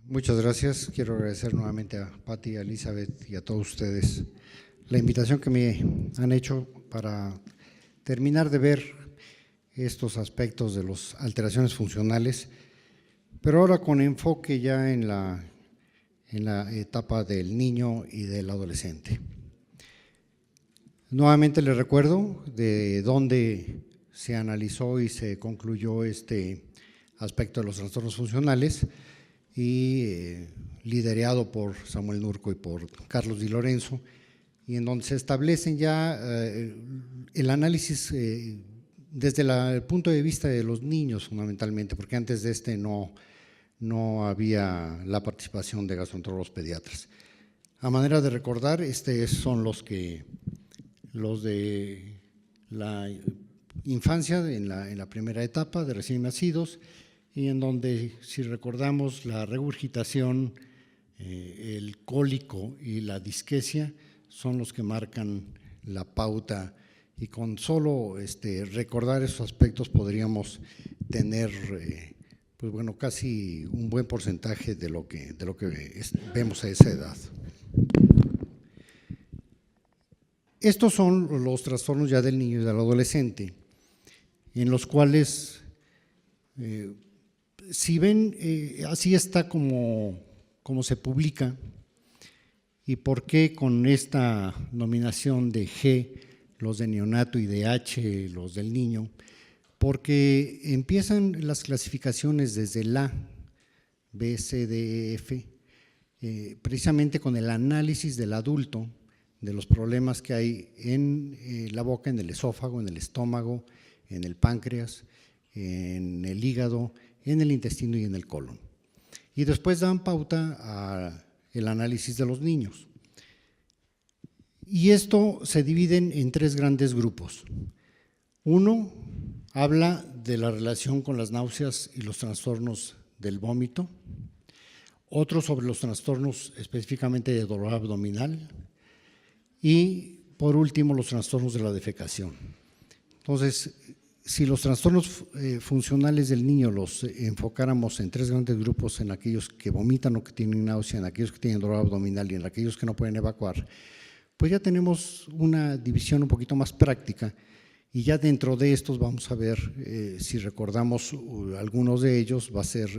Muchas gracias. Quiero agradecer nuevamente a Patti, a Elizabeth y a todos ustedes la invitación que me han hecho para terminar de ver estos aspectos de las alteraciones funcionales, pero ahora con enfoque ya en la etapa del niño y del adolescente. Nuevamente les recuerdo de dónde se analizó y se concluyó este aspecto de los trastornos funcionales y liderado por Samuel Nurco y por Carlos Di Lorenzo, y en donde se establecen ya el análisis desde el punto de vista de los niños fundamentalmente, porque antes de no había la participación de gastroenterólogos pediatras. A manera de recordar, son los de la infancia en la primera etapa de recién nacidos, y en donde, si recordamos, la regurgitación, el cólico y la disquesia son los que marcan la pauta, y con solo recordar esos aspectos podríamos tener pues bueno, casi un buen porcentaje de lo que vemos a esa edad. Estos son los trastornos ya del niño y del adolescente, en los cuales, si ven, así está como se publica, y por qué con esta nominación de G, los de neonato, y de H, los del niño, porque empiezan las clasificaciones desde el A, B, C, D, E, F, precisamente con el análisis del adulto, de los problemas que hay en la boca, en el esófago, en el estómago, en el páncreas, en el hígado, en el intestino y en el colon. Y después dan pauta al análisis de los niños. Y esto se divide en tres grandes grupos. Uno habla de la relación con las náuseas y los trastornos del vómito. Otro sobre los trastornos específicamente de dolor abdominal. Y por último, los trastornos de la defecación. Entonces, si los trastornos funcionales del niño los enfocáramos en tres grandes grupos, en aquellos que vomitan o que tienen náusea, en aquellos que tienen dolor abdominal y en aquellos que no pueden evacuar, pues ya tenemos una división un poquito más práctica, y ya dentro de estos vamos a ver, si recordamos algunos de ellos, va a ser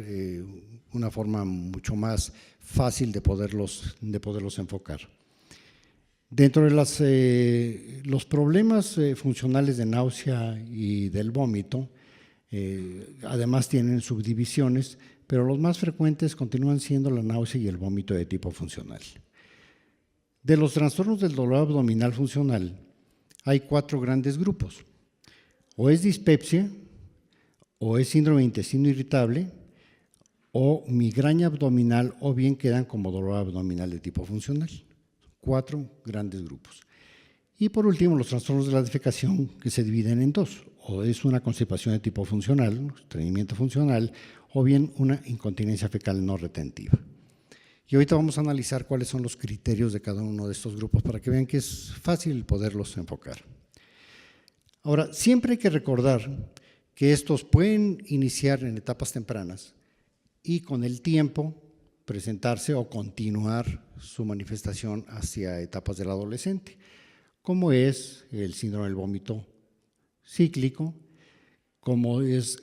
una forma mucho más fácil de poderlos enfocar. Dentro de los problemas funcionales de náusea y del vómito, además tienen subdivisiones, pero los más frecuentes continúan siendo la náusea y el vómito de tipo funcional. De los trastornos del dolor abdominal funcional, hay 4 grandes grupos: o es dispepsia, o es síndrome de intestino irritable, o migraña abdominal, o bien quedan como dolor abdominal de tipo funcional. 4 grandes grupos. Y por último, los trastornos de la defecación, que se dividen en 2, o es una constipación de tipo funcional, estreñimiento funcional, o bien una incontinencia fecal no retentiva. Y ahorita vamos a analizar cuáles son los criterios de cada uno de estos grupos para que vean que es fácil poderlos enfocar. Ahora, siempre hay que recordar que estos pueden iniciar en etapas tempranas y con el tiempo presentarse o continuar su manifestación hacia etapas del adolescente, como es el síndrome del vómito cíclico, como es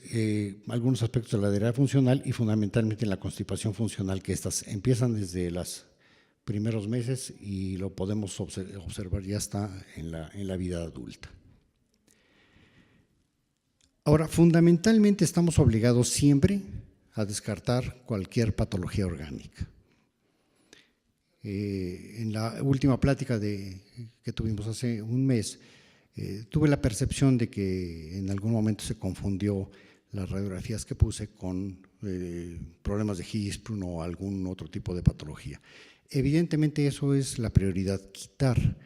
algunos aspectos de la diarrea funcional y fundamentalmente en la constipación funcional, que estas empiezan desde los primeros meses y lo podemos observar ya está en la vida adulta. Ahora, fundamentalmente estamos obligados siempre a descartar cualquier patología orgánica. En la última plática que tuvimos hace un mes, tuve la percepción de que en algún momento se confundió las radiografías que puse con problemas de Hirschsprung o algún otro tipo de patología. Evidentemente eso es la prioridad, quitar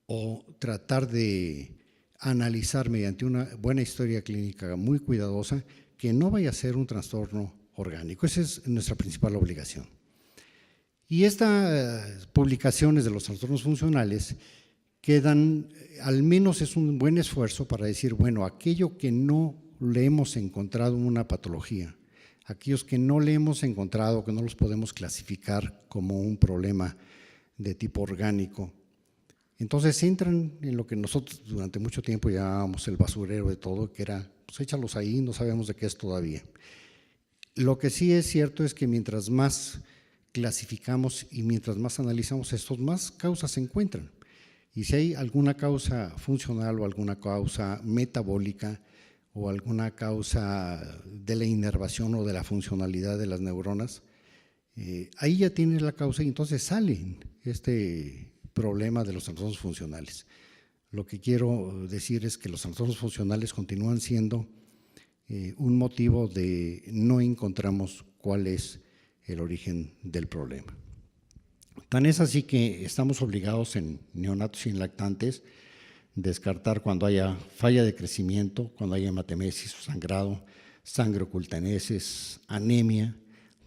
o tratar de analizar mediante una buena historia clínica muy cuidadosa que no vaya a ser un trastorno orgánico. Esa es nuestra principal obligación. Y estas publicaciones de los trastornos funcionales quedan, al menos es un buen esfuerzo para decir, bueno, aquello que no le hemos encontrado una patología, aquellos que no le hemos encontrado, que no los podemos clasificar como un problema de tipo orgánico. Entonces entran en lo que nosotros durante mucho tiempo llamábamos el basurero de todo, que era, pues échalos ahí, no sabemos de qué es todavía. Lo que sí es cierto es que mientras más clasificamos y mientras más analizamos estos, más causas se encuentran. Y si hay alguna causa funcional o alguna causa metabólica o alguna causa de la inervación o de la funcionalidad de las neuronas, ahí ya tienes la causa y entonces sale este problema de los trastornos funcionales. Lo que quiero decir es que los trastornos funcionales continúan siendo un motivo de no encontramos cuál es el origen del problema. Tan es así que estamos obligados en neonatos y en lactantes descartar cuando haya falla de crecimiento, cuando haya hematemesis o sangrado, sangre oculta en heces, anemia,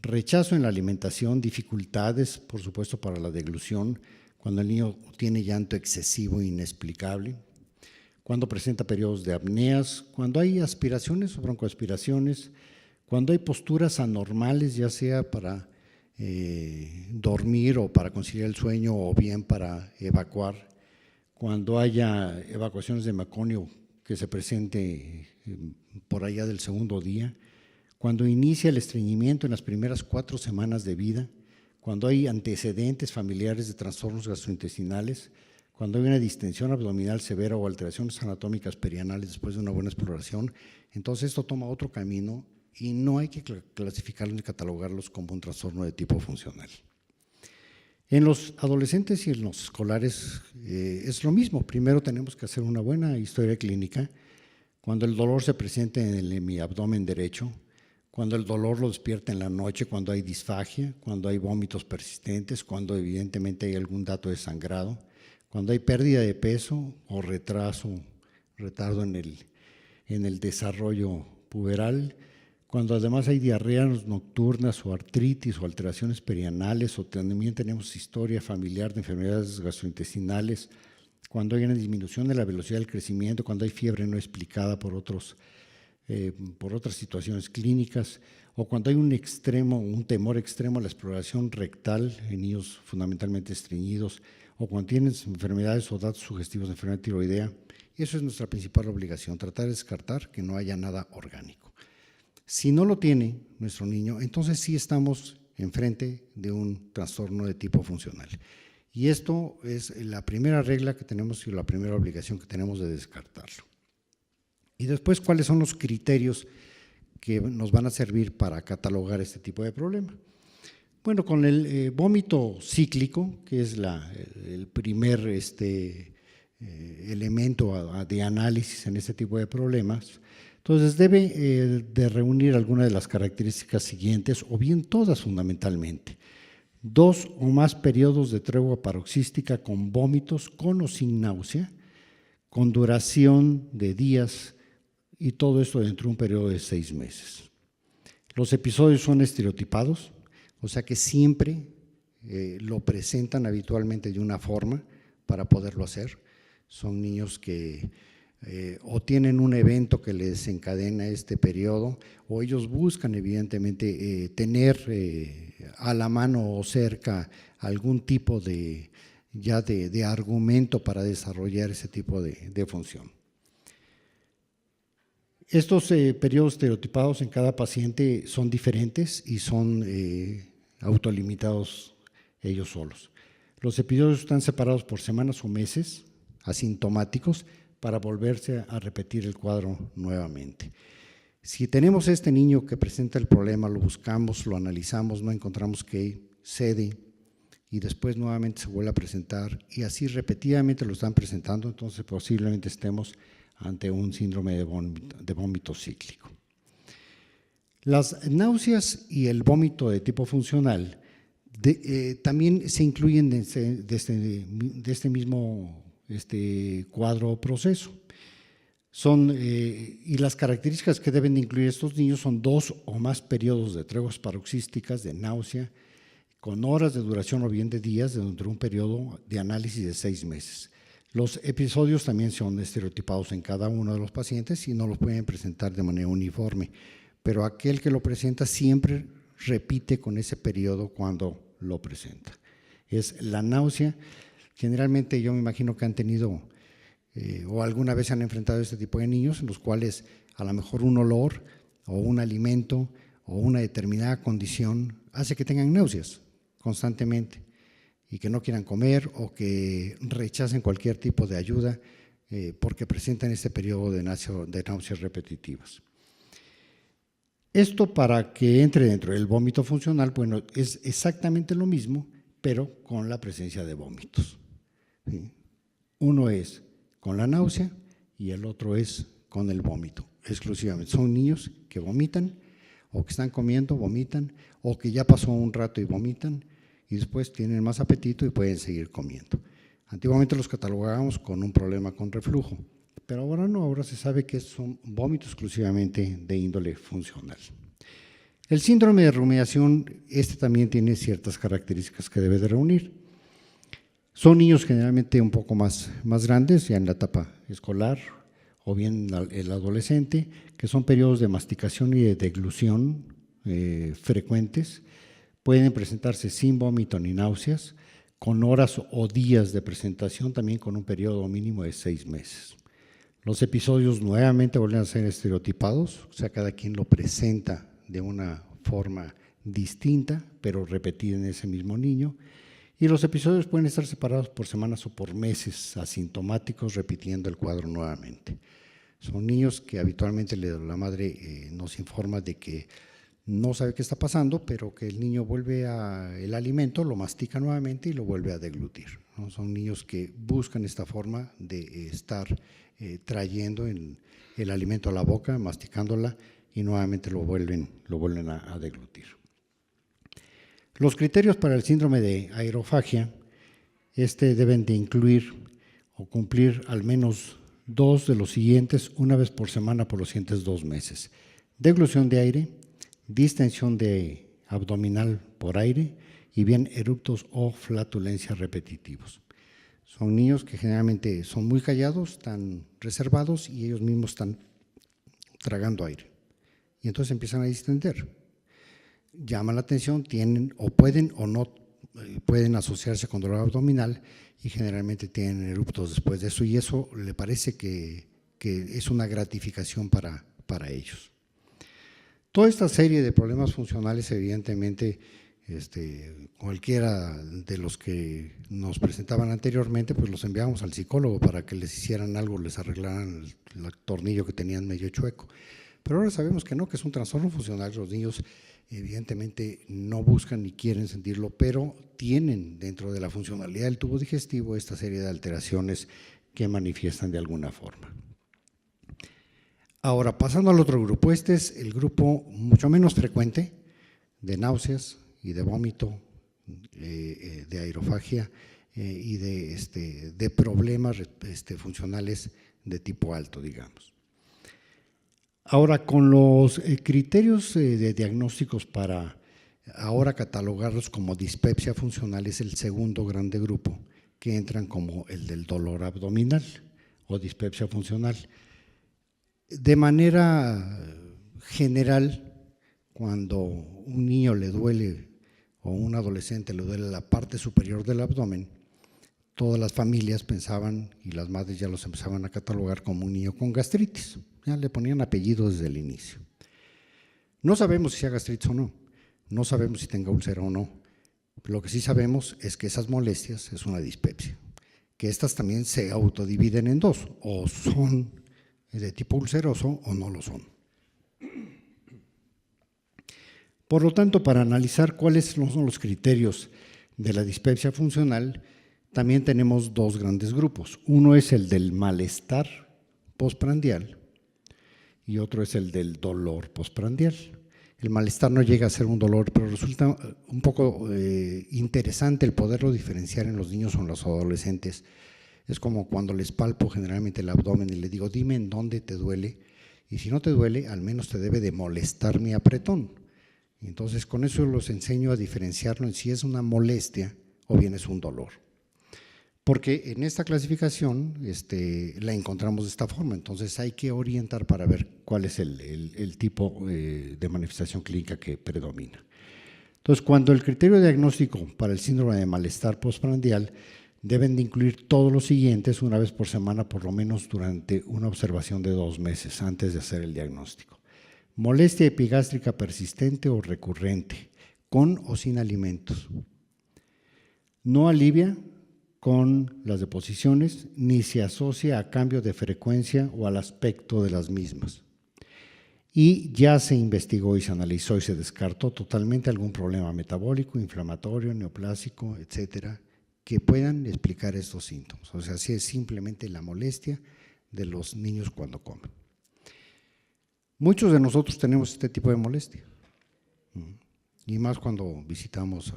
rechazo en la alimentación, dificultades, por supuesto, para la deglución, cuando el niño tiene llanto excesivo e inexplicable, cuando presenta periodos de apneas, cuando hay aspiraciones o broncoaspiraciones, cuando hay posturas anormales, ya sea para dormir o para conciliar el sueño o bien para evacuar, cuando haya evacuaciones de meconio que se presente por allá del segundo día, cuando inicia el estreñimiento en las primeras 4 semanas de vida, cuando hay antecedentes familiares de trastornos gastrointestinales, cuando hay una distensión abdominal severa o alteraciones anatómicas perianales después de una buena exploración, entonces esto toma otro camino y no hay que clasificarlos ni catalogarlos como un trastorno de tipo funcional. En los adolescentes y en los escolares es lo mismo. Primero tenemos que hacer una buena historia clínica. Cuando el dolor se presenta en mi abdomen derecho, cuando el dolor lo despierta en la noche, cuando hay disfagia, cuando hay vómitos persistentes, cuando evidentemente hay algún dato de sangrado, cuando hay pérdida de peso o retardo en el desarrollo puberal, cuando además hay diarreas nocturnas o artritis o alteraciones perianales o también tenemos historia familiar de enfermedades gastrointestinales, cuando hay una disminución de la velocidad del crecimiento, cuando hay fiebre no explicada por otras situaciones clínicas, o cuando hay un temor extremo a la exploración rectal en niños fundamentalmente estreñidos, o cuando tienen enfermedades o datos sugestivos de enfermedad tiroidea. Eso es nuestra principal obligación, tratar de descartar que no haya nada orgánico. Si no lo tiene nuestro niño, entonces sí estamos enfrente de un trastorno de tipo funcional. Y esto es la primera regla que tenemos y la primera obligación que tenemos de descartarlo. Y después, ¿cuáles son los criterios que nos van a servir para catalogar este tipo de problema? Bueno, con el vómito cíclico, que es el primer elemento de análisis en este tipo de problemas, entonces debe de reunir alguna de las características siguientes, o bien todas fundamentalmente. 2 o más periodos de tregua paroxística con vómitos, con o sin náusea, con duración de días, y todo esto dentro de un periodo de 6 meses. Los episodios son estereotipados, o sea que siempre lo presentan habitualmente de una forma para poderlo hacer. Son niños que o tienen un evento que les desencadena este periodo, o ellos buscan evidentemente tener a la mano o cerca algún tipo de argumento para desarrollar ese tipo de función. Estos periodos estereotipados en cada paciente son diferentes y son autolimitados ellos solos. Los episodios están separados por semanas o meses, asintomáticos, para volverse a repetir el cuadro nuevamente. Si tenemos este niño que presenta el problema, lo buscamos, lo analizamos, no encontramos que cede y después nuevamente se vuelve a presentar y así repetidamente lo están presentando, entonces posiblemente estemos ante un síndrome de vómito cíclico. Las náuseas y el vómito de tipo funcional también se incluyen de este mismo cuadro o proceso. Y las características que deben de incluir estos niños son 2 o más periodos de treguas paroxísticas de náusea con horas de duración o bien de días dentro de un periodo de análisis de 6 meses. Los episodios también son estereotipados en cada uno de los pacientes y no los pueden presentar de manera uniforme. pero aquel que lo presenta siempre repite con ese periodo cuando lo presenta. Es la náusea. Generalmente yo me imagino que han tenido o alguna vez se han enfrentado a este tipo de niños en los cuales a lo mejor un olor o un alimento o una determinada condición hace que tengan náuseas constantemente y que no quieran comer o que rechacen cualquier tipo de ayuda porque presentan este periodo de náuseas repetitivas. Esto, para que entre dentro del vómito funcional, bueno, es exactamente lo mismo, pero con la presencia de vómitos. ¿Sí? Uno es con la náusea y el otro es con el vómito, exclusivamente. Son niños que vomitan o que están comiendo, vomitan, o que ya pasó un rato y vomitan y después tienen más apetito y pueden seguir comiendo. Antiguamente los catalogábamos con un problema con reflujo, pero ahora no, ahora se sabe que son vómitos exclusivamente de índole funcional. El síndrome de rumiación, también tiene ciertas características que debe de reunir. Son niños generalmente un poco más grandes, ya en la etapa escolar o bien el adolescente, que son periodos de masticación y de deglución frecuentes. Pueden presentarse sin vómito ni náuseas, con horas o días de presentación, también con un periodo mínimo de 6 meses. Los episodios nuevamente vuelven a ser estereotipados, o sea, cada quien lo presenta de una forma distinta, pero repetida en ese mismo niño. Y los episodios pueden estar separados por semanas o por meses, asintomáticos, repitiendo el cuadro nuevamente. Son niños que habitualmente la madre nos informa de que no sabe qué está pasando, pero que el niño vuelve el alimento, lo mastica nuevamente y lo vuelve a deglutir, ¿no? Son niños que buscan esta forma de estar trayendo el alimento a la boca, masticándola y nuevamente lo vuelven a deglutir. Los criterios para el síndrome de aerofagia deben de incluir o cumplir al menos 2 de los siguientes una vez por semana por los siguientes 2 meses. Deglución de aire, distensión abdominal por aire y bien eructos o flatulencias repetitivos. Son niños que generalmente son muy callados, están reservados y ellos mismos están tragando aire. Y entonces empiezan a distender. Llaman la atención, tienen o pueden o no pueden asociarse con dolor abdominal y generalmente tienen eruptos después de eso y eso le parece que es una gratificación para ellos. Toda esta serie de problemas funcionales, evidentemente, cualquiera de los que nos presentaban anteriormente, pues los enviábamos al psicólogo para que les hicieran algo, les arreglaran el tornillo que tenían medio chueco. Pero ahora sabemos que no, que es un trastorno funcional. Los niños evidentemente no buscan ni quieren sentirlo, pero tienen dentro de la funcionalidad del tubo digestivo esta serie de alteraciones que manifiestan de alguna forma. Ahora, pasando al otro grupo, este es el grupo mucho menos frecuente de náuseas y de vómito, de aerofagia y de problemas funcionales de tipo alto, digamos. Ahora, con los criterios de diagnósticos para ahora catalogarlos como dispepsia funcional, es el segundo grande grupo, que entran como el del dolor abdominal o dispepsia funcional. De manera general, cuando un niño le duele o un adolescente le duele la parte superior del abdomen, todas las familias pensaban y las madres ya los empezaban a catalogar como un niño con gastritis. Ya le ponían apellido desde el inicio. No sabemos si sea gastritis o no, no sabemos si tenga úlcera o no. Lo que sí sabemos es que esas molestias es una dispepsia, que estas también se autodividen en dos, o son de tipo ulceroso o no lo son. Por lo tanto, para analizar cuáles son los criterios de la dispepsia funcional, también tenemos 2 grandes grupos. Uno es el del malestar postprandial y otro es el del dolor postprandial. El malestar no llega a ser un dolor, pero resulta un poco interesante el poderlo diferenciar en los niños o en los adolescentes. Es como cuando les palpo generalmente el abdomen y les digo, dime en dónde te duele, y si no te duele, al menos te debe de molestar mi apretón. Entonces, con eso los enseño a diferenciarlo en si es una molestia o bien es un dolor. Porque en esta clasificación la encontramos de esta forma, entonces hay que orientar para ver cuál es el tipo de manifestación clínica que predomina. Entonces, cuando el criterio diagnóstico para el síndrome de malestar postprandial deben de incluir todos los siguientes una vez por semana, por lo menos durante una observación de 2 meses antes de hacer el diagnóstico. Molestia epigástrica persistente o recurrente, con o sin alimentos. No alivia con las deposiciones ni se asocia a cambio de frecuencia o al aspecto de las mismas. Y ya se investigó y se analizó y se descartó totalmente algún problema metabólico, inflamatorio, neoplásico, etcétera, que puedan explicar estos síntomas. O sea, si es simplemente la molestia de los niños cuando comen. Muchos de nosotros tenemos este tipo de molestia, y más cuando visitamos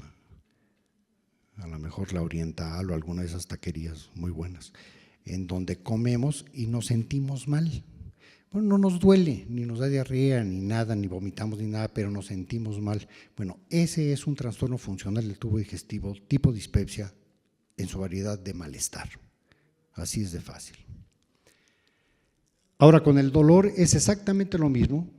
a lo mejor la Oriental o alguna de esas taquerías muy buenas, en donde comemos y nos sentimos mal. Bueno, no nos duele, ni nos da diarrea, ni nada, ni vomitamos, ni nada, pero nos sentimos mal. Bueno, ese es un trastorno funcional del tubo digestivo tipo dispepsia en su variedad de malestar. Así es de fácil. Ahora, con el dolor es exactamente lo mismo,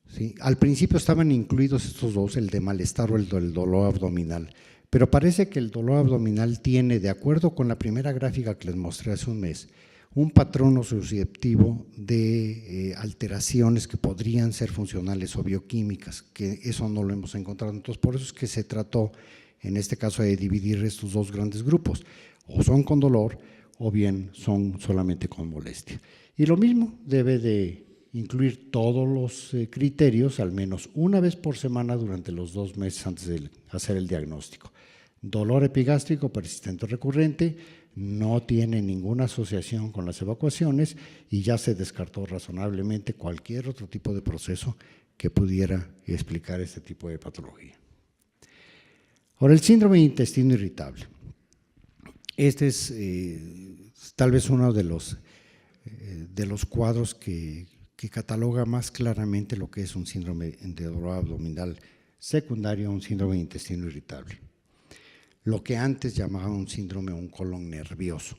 ¿sí? Al principio estaban incluidos estos dos, el de malestar o el del dolor abdominal, pero parece que el dolor abdominal tiene, de acuerdo con la primera gráfica que les mostré hace un mes, un patrón susceptivo de alteraciones que podrían ser funcionales o bioquímicas, que eso no lo hemos encontrado. Entonces, por eso es que se trató, en este caso, de dividir estos dos grandes grupos, o son con dolor o bien son solamente con molestia. Y lo mismo debe de incluir todos los criterios, al menos una vez por semana durante los 2 meses antes de hacer el diagnóstico. Dolor epigástrico persistente o recurrente, no tiene ninguna asociación con las evacuaciones y ya se descartó razonablemente cualquier otro tipo de proceso que pudiera explicar este tipo de patología. Ahora, el síndrome de intestino irritable. Este es tal vez uno de los cuadros que cataloga más claramente lo que es un síndrome de dolor abdominal secundario a un síndrome de intestino irritable. Lo que antes llamaban un síndrome, un colon nervioso,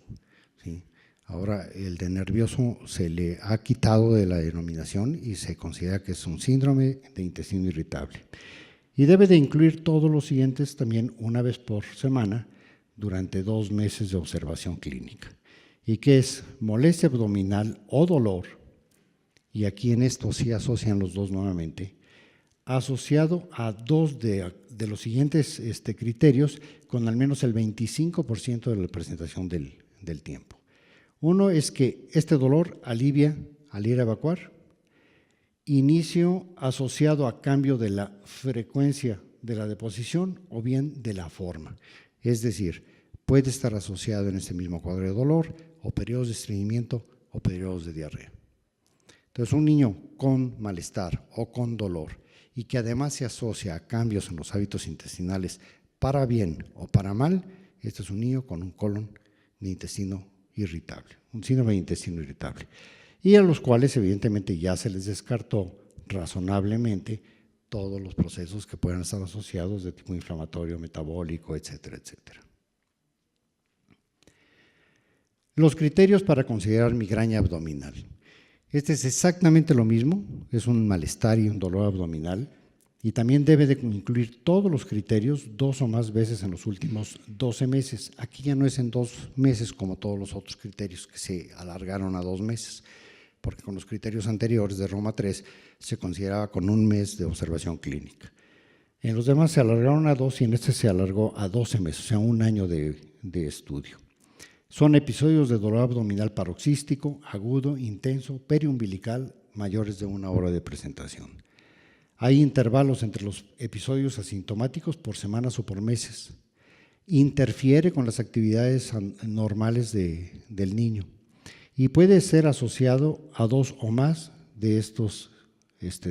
¿sí? Ahora el de nervioso se le ha quitado de la denominación y se considera que es un síndrome de intestino irritable. Y debe de incluir todos los siguientes también una vez por semana durante 2 meses de observación clínica. Y que es molestia abdominal o dolor, y aquí en esto sí asocian los dos nuevamente, asociado a 2 de los siguientes criterios con al menos el 25% de la presentación del tiempo. Uno es que este dolor alivia al ir a evacuar, inicio asociado a cambio de la frecuencia de la deposición o bien de la forma. Es decir, puede estar asociado en este mismo cuadro de dolor o periodos de estreñimiento o periodos de diarrea. Entonces, un niño con malestar o con dolor y que además se asocia a cambios en los hábitos intestinales para bien o para mal, este es un niño con un colon de intestino irritable, un síndrome de intestino irritable, y a los cuales evidentemente ya se les descartó razonablemente todos los procesos que puedan estar asociados de tipo inflamatorio, metabólico, etcétera, etcétera. Los criterios para considerar migraña abdominal. Este es exactamente lo mismo, es un malestar y un dolor abdominal, y también debe de incluir todos los criterios 2 o más veces en los últimos 12 meses. Aquí ya no es en 2 meses como todos los otros criterios que se alargaron a 2 meses, porque con los criterios anteriores de Roma 3 se consideraba con 1 mes de observación clínica. En los demás se alargaron a 2 y en este se alargó a 12 meses, o sea, 1 año de estudio. Son episodios de dolor abdominal paroxístico, agudo, intenso, periumbilical, mayores de 1 hora de presentación. Hay intervalos entre los episodios asintomáticos por semanas o por meses. Interfiere con las actividades normales del niño y puede ser asociado a 2 o más de estos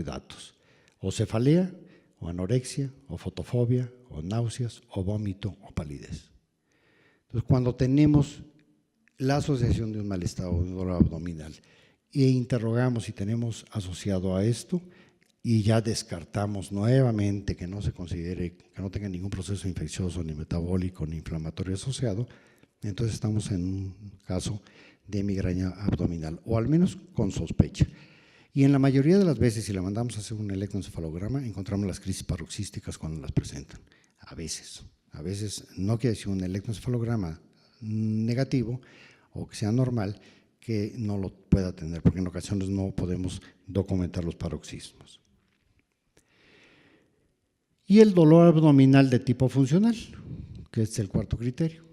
datos, o cefalea, o anorexia, o fotofobia, o náuseas, o vómito, o palidez. Entonces, cuando tenemos la asociación de un malestar o un dolor abdominal e interrogamos si tenemos asociado a esto y ya descartamos nuevamente que no se considere, que no tenga ningún proceso infeccioso, ni metabólico, ni inflamatorio asociado, Entonces estamos en un caso de migraña abdominal, o al menos con sospecha. Y en la mayoría de las veces, si le mandamos a hacer un electroencefalograma, encontramos las crisis paroxísticas cuando las presentan. A veces no quiere decir un electroencefalograma negativo o que sea normal, que no lo pueda tener, porque en ocasiones no podemos documentar los paroxismos. Y el dolor abdominal de tipo funcional, que es el cuarto criterio,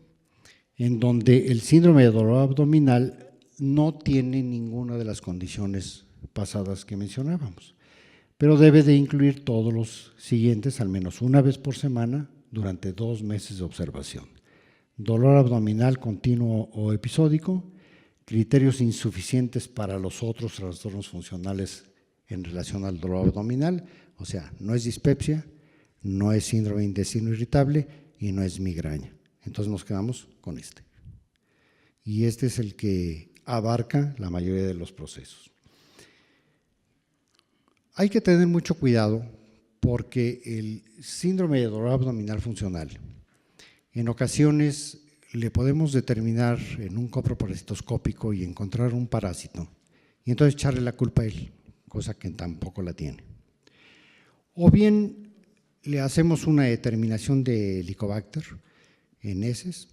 en donde el síndrome de dolor abdominal no tiene ninguna de las condiciones pasadas que mencionábamos, pero debe de incluir todos los siguientes al menos una vez por semana durante 2 meses de observación. Dolor abdominal continuo o episódico, criterios insuficientes para los otros trastornos funcionales en relación al dolor abdominal, o sea, no es dispepsia, no es síndrome de intestino irritable y no es migraña. Entonces nos quedamos con este. Y este es el que abarca la mayoría de los procesos. Hay que tener mucho cuidado porque el síndrome de dolor abdominal funcional, en ocasiones le podemos determinar en un coproparasitoscópico y encontrar un parásito y entonces echarle la culpa a él, cosa que tampoco la tiene. O bien le hacemos una determinación de Helicobacter en heces,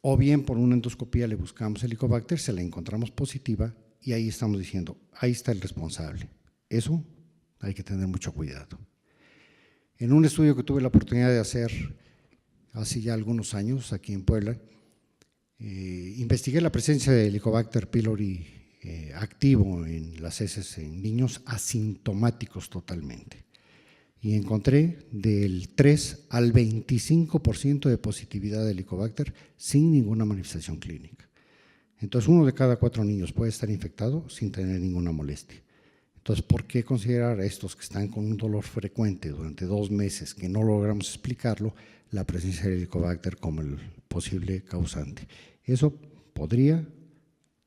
o bien por una endoscopía le buscamos Helicobacter, se la encontramos positiva y ahí estamos diciendo, ahí está el responsable. Eso hay que tener mucho cuidado. En un estudio que tuve la oportunidad de hacer hace ya algunos años aquí en Puebla, investigué la presencia de Helicobacter pylori activo en las heces en niños asintomáticos totalmente. Y encontré del 3 al 25% de positividad de Helicobacter sin ninguna manifestación clínica. Entonces, 1 de cada 4 niños puede estar infectado sin tener ninguna molestia. Entonces, ¿por qué considerar a estos que están con un dolor frecuente durante 2 meses, que no logramos explicarlo, la presencia de Helicobacter como el posible causante? Eso podría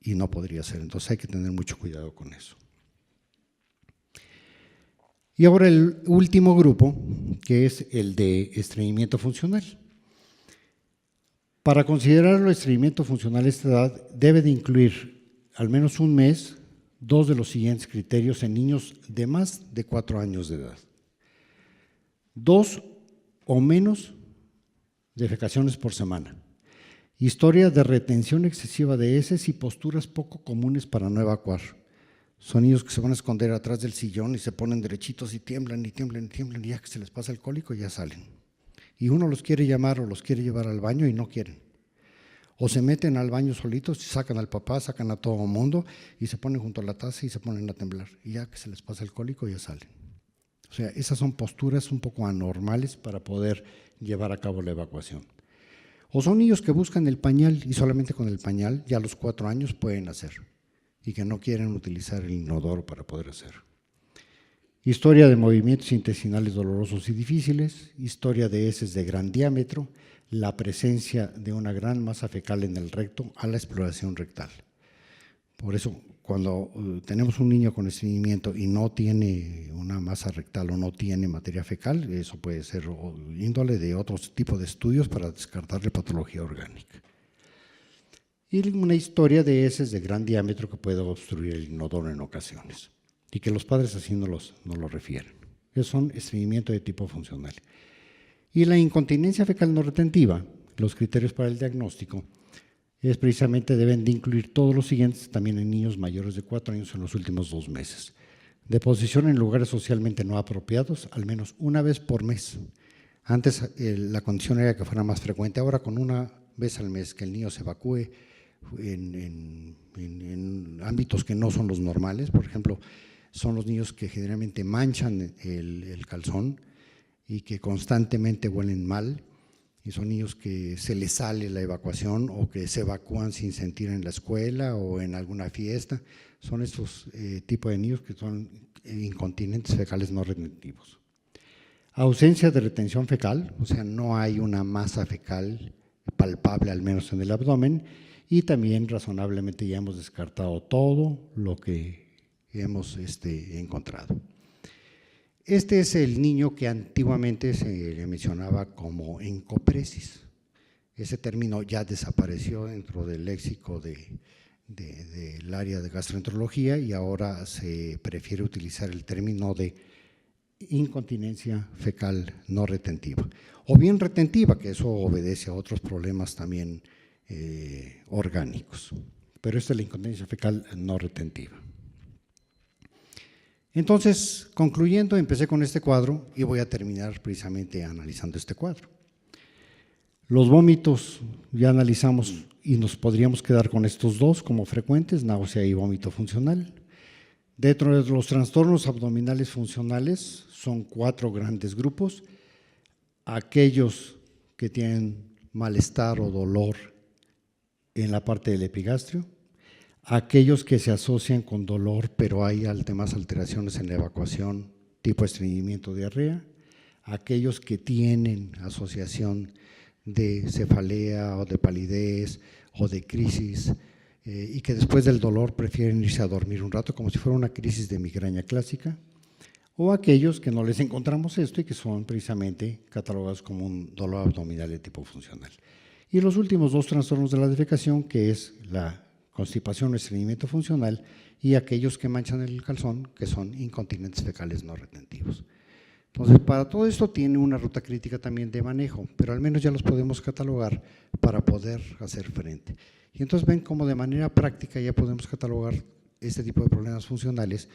y no podría ser, entonces hay que tener mucho cuidado con eso. Y ahora el último grupo, que es el de estreñimiento funcional. Para considerarlo estreñimiento funcional a esta edad, debe de incluir al menos un mes 2 de los siguientes criterios en niños de más de 4 años de edad. 2 o menos defecaciones por semana. Historia de retención excesiva de heces y posturas poco comunes para no evacuar. Son niños que se van a esconder atrás del sillón y se ponen derechitos y tiemblan y tiemblan y tiemblan y ya que se les pasa el cólico ya salen. Y uno los quiere llamar o los quiere llevar al baño y no quieren. O se meten al baño solitos, sacan al papá, sacan a todo el mundo y se ponen junto a la taza y se ponen a temblar. Y ya que se les pasa el cólico ya salen. O sea, esas son posturas un poco anormales para poder llevar a cabo la evacuación. O son niños que buscan el pañal y solamente con el pañal ya a los 4 años pueden hacer y que no quieren utilizar el inodoro para poder hacer. Historia de movimientos intestinales dolorosos y difíciles, historia de heces de gran diámetro, la presencia de una gran masa fecal en el recto a la exploración rectal. Por eso, cuando tenemos un niño con estreñimiento y no tiene una masa rectal o no tiene materia fecal, eso puede ser índole de otro tipo de estudios para descartarle patología orgánica. Y una historia de heces de gran diámetro que puede obstruir el inodoro en ocasiones y que los padres así no lo refieren. Esos son estreñimiento de tipo funcional. Y la incontinencia fecal no retentiva, los criterios para el diagnóstico, es precisamente deben de incluir todos los siguientes también en niños mayores de 4 años en los últimos 2 meses. Deposición en lugares socialmente no apropiados, al menos una vez por mes. Antes la condición era que fuera más frecuente, ahora con una vez al mes que el niño se evacúe en ámbitos que no son los normales. Por ejemplo, son los niños que generalmente manchan el calzón y que constantemente huelen mal, y son niños que se les sale la evacuación o que se evacúan sin sentir en la escuela o en alguna fiesta. Son estos tipos de niños que son incontinentes fecales no retentivos. Ausencia de retención fecal, o sea, no hay una masa fecal palpable, al menos en el abdomen, y también razonablemente ya hemos descartado todo lo que hemos encontrado. Este es el niño que antiguamente se le mencionaba como encopresis. Ese término ya desapareció dentro del léxico del área de gastroenterología y ahora se prefiere utilizar el término de incontinencia fecal no retentiva, o bien retentiva, que eso obedece a otros problemas también orgánicos, pero esta es la incontinencia fecal no retentiva. Entonces, concluyendo, empecé con este cuadro y voy a terminar precisamente analizando este cuadro. Los vómitos ya analizamos y nos podríamos quedar con estos dos como frecuentes, náusea y vómito funcional. Dentro de los trastornos abdominales funcionales son 4 grandes grupos: aquellos que tienen malestar o dolor en la parte del epigastrio, aquellos que se asocian con dolor pero hay además alteraciones en la evacuación tipo estreñimiento, diarrea, aquellos que tienen asociación de cefalea o de palidez o de crisis y que después del dolor prefieren irse a dormir un rato como si fuera una crisis de migraña clásica, o aquellos que no les encontramos esto y que son precisamente catalogados como un dolor abdominal de tipo funcional. Y los últimos 2 trastornos de la defecación, que es la constipación o estreñimiento funcional, y aquellos que manchan el calzón, que son incontinentes fecales no retentivos. Entonces, para todo esto tiene una ruta crítica también de manejo, pero al menos ya los podemos catalogar para poder hacer frente. Y entonces ven cómo de manera práctica ya podemos catalogar este tipo de problemas funcionales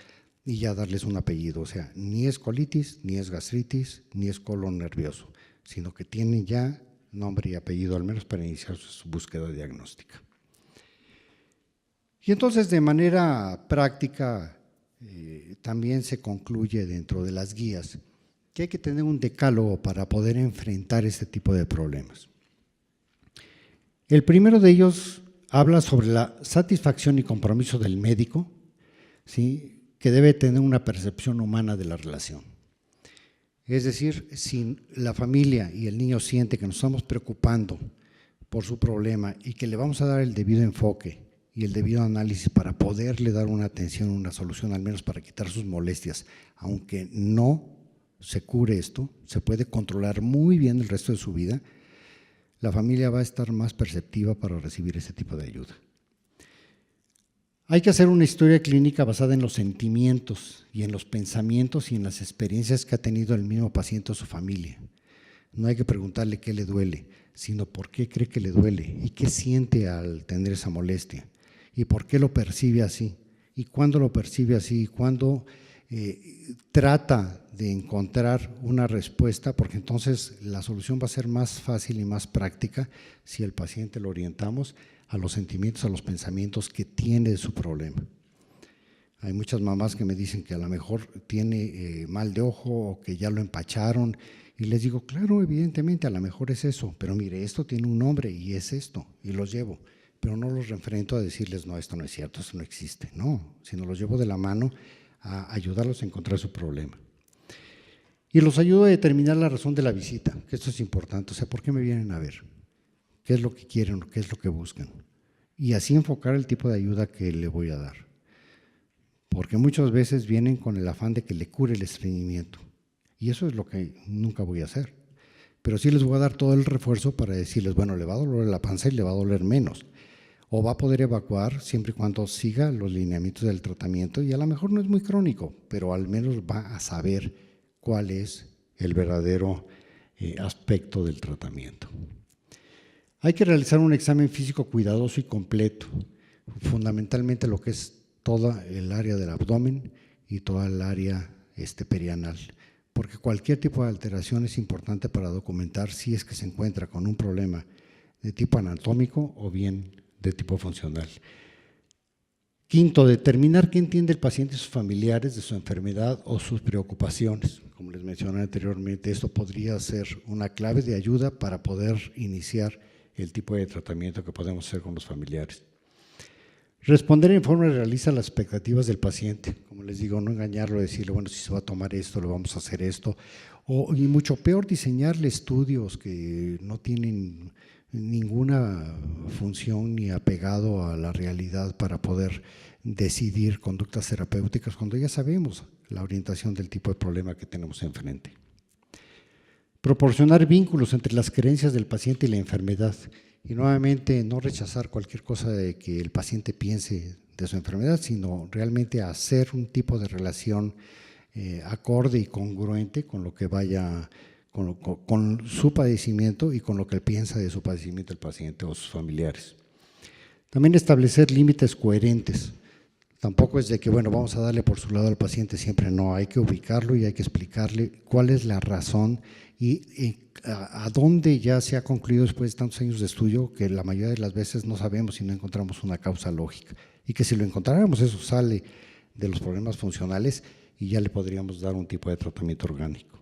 y ya darles un apellido, o sea, ni es colitis, ni es gastritis, ni es colon nervioso, sino que tienen ya nombre y apellido al menos para iniciar su búsqueda diagnóstica. Y entonces de manera práctica también se concluye dentro de las guías que hay que tener un decálogo para poder enfrentar este tipo de problemas. El primero de ellos habla sobre la satisfacción y compromiso del médico, ¿sí?, que debe tener una percepción humana de la relación. Es decir, si la familia y el niño siente que nos estamos preocupando por su problema y que le vamos a dar el debido enfoque y el debido análisis para poderle dar una atención, una solución, al menos para quitar sus molestias, aunque no se cure esto, se puede controlar muy bien el resto de su vida, la familia va a estar más perceptiva para recibir ese tipo de ayuda. Hay que hacer una historia clínica basada en los sentimientos y en los pensamientos y en las experiencias que ha tenido el mismo paciente o su familia. No hay que preguntarle qué le duele, sino por qué cree que le duele y qué siente al tener esa molestia y por qué lo percibe así y cuándo lo percibe así y cuándo trata de encontrar una respuesta, porque entonces la solución va a ser más fácil y más práctica si el paciente lo orientamos a los sentimientos, a los pensamientos que tiene de su problema. Hay muchas mamás que me dicen que a lo mejor tiene mal de ojo o que ya lo empacharon y les digo, claro, evidentemente a lo mejor es eso, pero mire, esto tiene un nombre y es esto y los llevo, pero no los enfrento a decirles, no, esto no es cierto, esto no existe, no, sino los llevo de la mano a ayudarlos a encontrar su problema. Y los ayudo a determinar la razón de la visita, que esto es importante, o sea, ¿por qué me vienen a ver? ¿Qué es lo que quieren o qué es lo que buscan? Y así enfocar el tipo de ayuda que le voy a dar. Porque muchas veces vienen con el afán de que le cure el estreñimiento. Y eso es lo que nunca voy a hacer. Pero sí les voy a dar todo el refuerzo para decirles, bueno, le va a doler la panza y le va a doler menos. O va a poder evacuar siempre y cuando siga los lineamientos del tratamiento y a lo mejor no es muy crónico, pero al menos va a saber cuál es el verdadero aspecto del tratamiento. Hay que realizar un examen físico cuidadoso y completo, fundamentalmente lo que es toda el área del abdomen y toda el área perianal, porque cualquier tipo de alteración es importante para documentar si es que se encuentra con un problema de tipo anatómico o bien de tipo funcional. Quinto, determinar qué entiende el paciente y sus familiares de su enfermedad o sus preocupaciones. Como les mencioné anteriormente, esto podría ser una clave de ayuda para poder iniciar el tipo de tratamiento que podemos hacer con los familiares. Responder en forma realista a las expectativas del paciente. Como les digo, no engañarlo, decirle, bueno, si se va a tomar esto, le vamos a hacer esto. Y mucho peor, diseñarle estudios que no tienen ninguna función ni apegado a la realidad para poder decidir conductas terapéuticas cuando ya sabemos la orientación del tipo de problema que tenemos enfrente. Proporcionar vínculos entre las creencias del paciente y la enfermedad. Y nuevamente, no rechazar cualquier cosa de que el paciente piense de su enfermedad, sino realmente hacer un tipo de relación acorde y congruente con lo que vaya, con su padecimiento y con lo que piensa de su padecimiento el paciente o sus familiares. También establecer límites coherentes. Tampoco es de que, bueno, vamos a darle por su lado al paciente siempre, no, hay que ubicarlo y hay que explicarle cuál es la razón y a dónde ya se ha concluido después de tantos años de estudio que la mayoría de las veces no sabemos y no encontramos una causa lógica. Y que si lo encontráramos, eso sale de los problemas funcionales y ya le podríamos dar un tipo de tratamiento orgánico.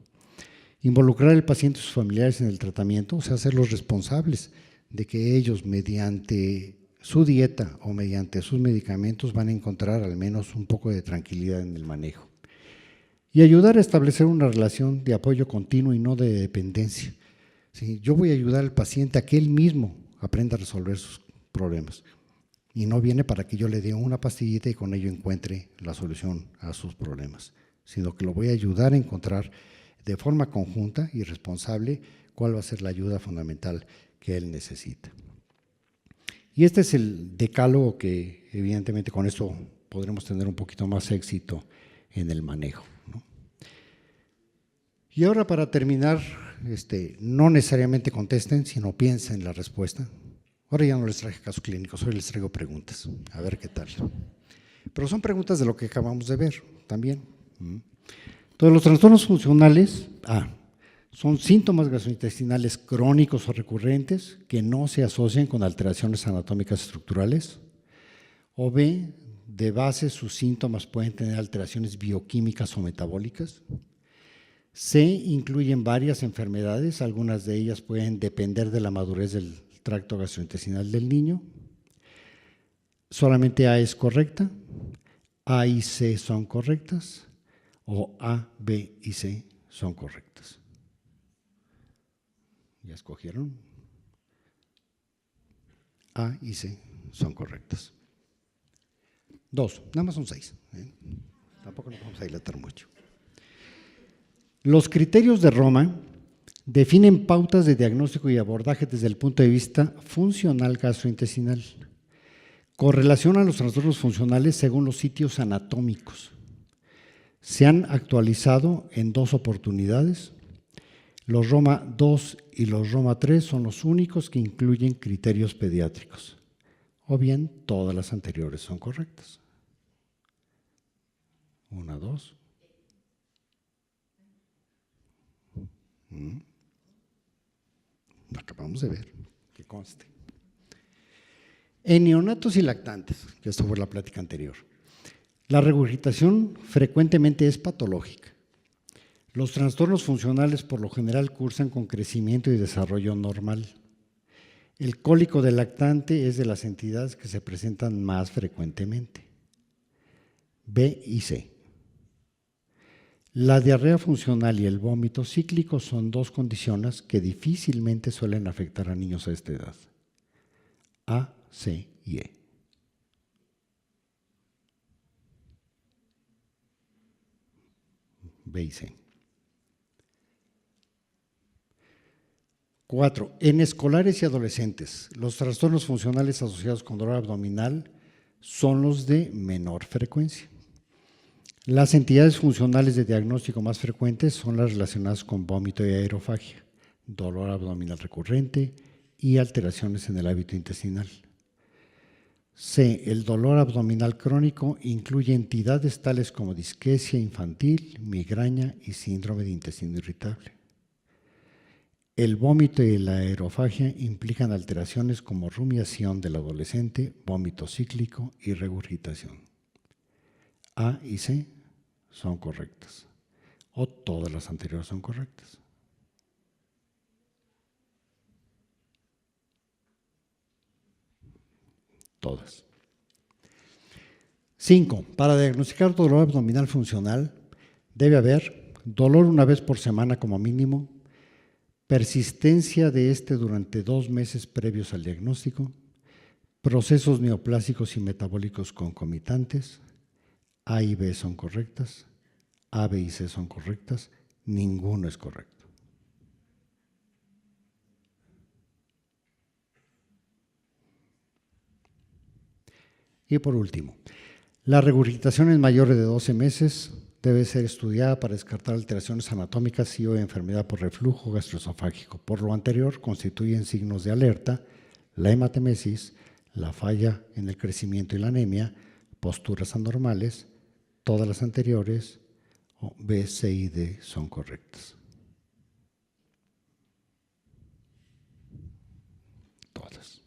Involucrar al paciente y sus familiares en el tratamiento, o sea, hacerlos responsables de que ellos mediante su dieta o mediante sus medicamentos van a encontrar al menos un poco de tranquilidad en el manejo. Y ayudar a establecer una relación de apoyo continuo y no de dependencia. ¿Sí? Yo voy a ayudar al paciente a que él mismo aprenda a resolver sus problemas. Y no viene para que yo le dé una pastillita y con ello encuentre la solución a sus problemas, sino que lo voy a ayudar a encontrar de forma conjunta y responsable cuál va a ser la ayuda fundamental que él necesita. Y este es el decálogo que evidentemente con esto podremos tener un poquito más éxito en el manejo, ¿no? Y ahora para terminar, no necesariamente contesten, sino piensen en la respuesta. Ahora ya no les traje casos clínicos, hoy les traigo preguntas, a ver qué tal. Pero son preguntas de lo que acabamos de ver también. Entonces, los trastornos funcionales, son síntomas gastrointestinales crónicos o recurrentes que no se asocian con alteraciones anatómicas estructurales. O B, de base sus síntomas pueden tener alteraciones bioquímicas o metabólicas. C, incluyen varias enfermedades, algunas de ellas pueden depender de la madurez del tracto gastrointestinal del niño. Solamente A es correcta, A y C son correctas, o A, B y C son correctas. ¿Ya escogieron? A y C son correctas. 2, nada más son 6. Tampoco nos vamos a dilatar mucho. Los criterios de Roma definen pautas de diagnóstico y abordaje desde el punto de vista funcional gastrointestinal. Correlacionan los trastornos funcionales según los sitios anatómicos. Se han actualizado en 2 oportunidades. Los Roma 2 y los Roma 3 son los únicos que incluyen criterios pediátricos. O bien, todas las anteriores son correctas. 1, 2. Lo acabamos de ver, que conste. En neonatos y lactantes, que esto fue la plática anterior, la regurgitación frecuentemente es patológica. Los trastornos funcionales por lo general cursan con crecimiento y desarrollo normal. El cólico del lactante es de las entidades que se presentan más frecuentemente. B y C. La diarrea funcional y el vómito cíclico son 2 condiciones que difícilmente suelen afectar a niños a esta edad. A, C y E. B y C. 4. En escolares y adolescentes, los trastornos funcionales asociados con dolor abdominal son los de menor frecuencia. Las entidades funcionales de diagnóstico más frecuentes son las relacionadas con vómito y aerofagia, dolor abdominal recurrente y alteraciones en el hábito intestinal. C. El dolor abdominal crónico incluye entidades tales como disquesia infantil, migraña y síndrome de intestino irritable. El vómito y la aerofagia implican alteraciones como rumiación del adolescente, vómito cíclico y regurgitación. A y C son correctas, o todas las anteriores son correctas. Todas. 5. Para diagnosticar dolor abdominal funcional, debe haber dolor una vez por semana como mínimo, persistencia de durante 2 meses previos al diagnóstico, procesos neoplásicos y metabólicos concomitantes. A y B son correctas, A, B y C son correctas, ninguno es correcto. Y por último, la regurgitación en mayores de 12 meses debe ser estudiada para descartar alteraciones anatómicas y o enfermedad por reflujo gastroesofágico. Por lo anterior, constituyen signos de alerta la hematemesis, la falla en el crecimiento y la anemia, posturas anormales, todas las anteriores, B, C y D son correctas. Todas.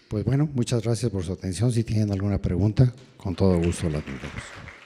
Pues bueno, muchas gracias por su atención. Si tienen alguna pregunta, con todo gusto la atendemos.